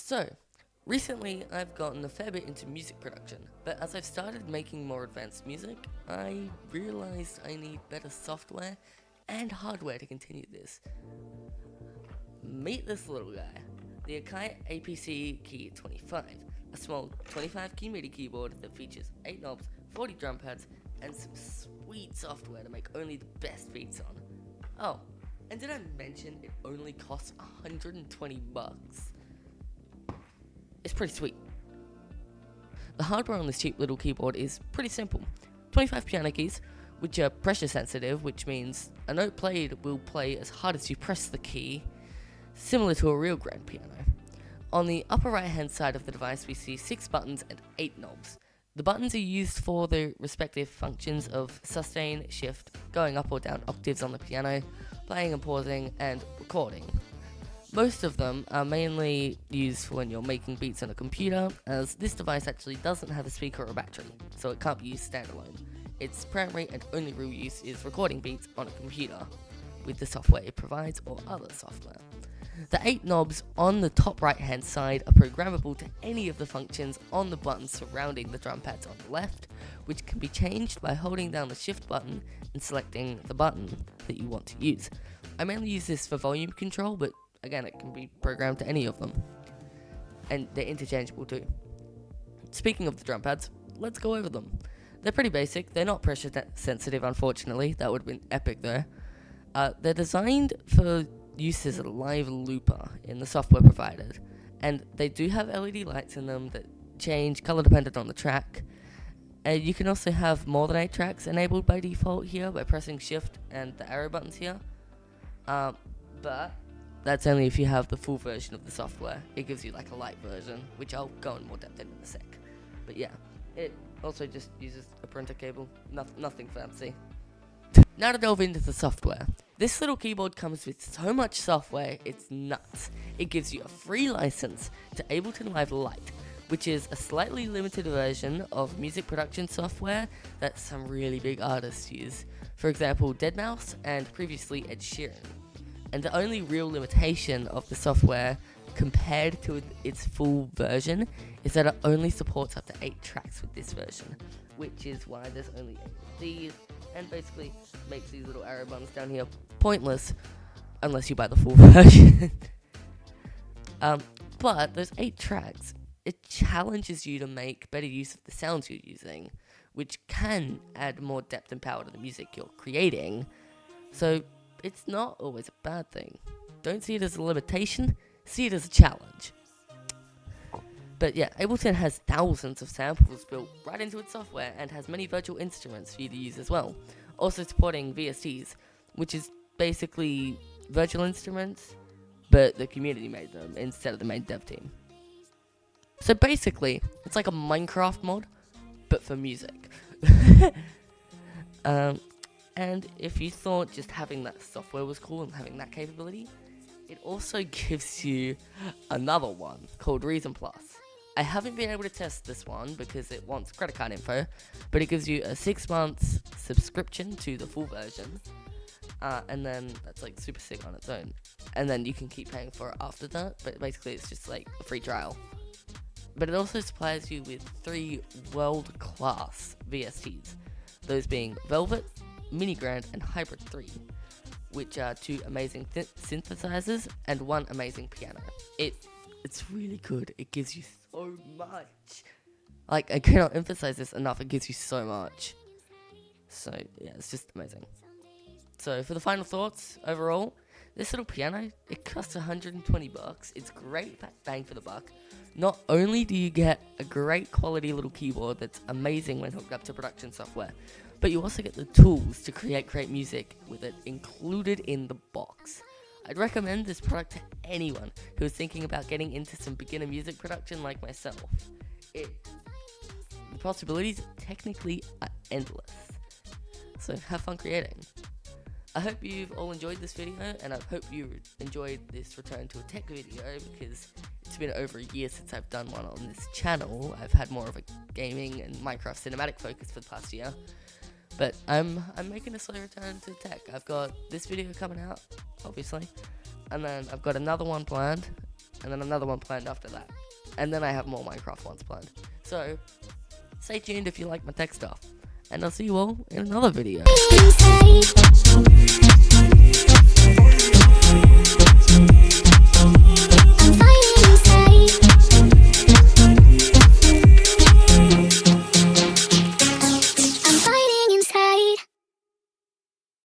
So, recently I've gotten a fair bit into music production, but as I've started making more advanced music, I realized I need better software and hardware to continue this. Meet this little guy, the Akai APC Key 25, a small 25 key MIDI keyboard that features 8 knobs, 40 drum pads, and some sweet software to make only the best beats on. Oh, and did I mention it only costs $120? It's pretty sweet. The hardware on this cheap little keyboard is pretty simple. 25 piano keys, which are pressure sensitive, which means a note played will play as hard as you press the key, similar to a real grand piano. On the upper right hand side of the device we see 6 buttons and 8 knobs. The buttons are used for the respective functions of sustain, shift, going up or down octaves on the piano, playing and pausing, and recording. Most of them are mainly used for when you're making beats on a computer, as this device actually doesn't have a speaker or battery, so it can't be used standalone. Its primary and only real use is recording beats on a computer, with the software it provides or other software. The 8 knobs on the top right hand side are programmable to any of the functions on the buttons surrounding the drum pads on the left, which can be changed by holding down the shift button and selecting the button that you want to use. I mainly use this for volume control, but again, it can be programmed to any of them. And they're interchangeable too. Speaking of the drum pads, let's go over them. They're pretty basic. They're not pressure sensitive, unfortunately. That would have been epic there. They're designed for use as a live looper in the software provided. And they do have LED lights in them that change color dependent on the track. You can also have more than 8 tracks enabled by default here by pressing shift and the arrow buttons here. But that's only if you have the full version of the software. It gives you like a light version, which I'll go in more depth in a sec. But yeah, it also just uses a printer cable, nothing fancy. Now to delve into the software. This little keyboard comes with so much software, it's nuts. It gives you a free license to Ableton Live Lite, which is a slightly limited version of music production software that some really big artists use. For example, Deadmau5 and previously Ed Sheeran. And the only real limitation of the software compared to its full version is that it only supports up to 8 tracks with this version, which is why there's only 8 of these, and basically makes these little arrow buttons down here pointless unless you buy the full version. But those 8 tracks, it challenges you to make better use of the sounds you're using, which can add more depth and power to the music you're creating. So it's not always a bad thing. Don't see it as a limitation, see it as a challenge. But yeah, Ableton has thousands of samples built right into its software and has many virtual instruments for you to use as well. Also supporting VSTs, which is basically virtual instruments, but the community made them instead of the main dev team. So basically, it's like a Minecraft mod, but for music. And if you thought just having that software was cool and having that capability, it also gives you another one called Reason Plus. I haven't been able to test this one because it wants credit card info, but it gives you a 6 months subscription to the full version, and then that's like super sick on its own. And then you can keep paying for it after that, but basically it's just like a free trial. But it also supplies you with 3 world-class VSTs, those being Velvet, Mini Grand, and Hybrid 3, which are 2 amazing synthesizers and 1 amazing piano. It's really good. It gives you so much. Like, I cannot emphasize this enough. It gives you so much. So, yeah, it's just amazing. So, for the final thoughts, overall, this little piano, it costs $120. It's great bang for the buck. Not only do you get a great quality little keyboard that's amazing when hooked up to production software, but you also get the tools to create great music with it included in the box. I'd recommend this product to anyone who is thinking about getting into some beginner music production like myself. The possibilities technically are endless. So have fun creating. I hope you've all enjoyed this video, and I hope you enjoyed this return to a tech video, because it's been over a year since I've done one on this channel. I've had more of a gaming and Minecraft cinematic focus for the past year. But I'm making a slow return to tech. I've got this video coming out, obviously, and then I've got another one planned, and then another one planned after that. And then I have more Minecraft ones planned. So, stay tuned if you like my tech stuff. And I'll see you all in another video.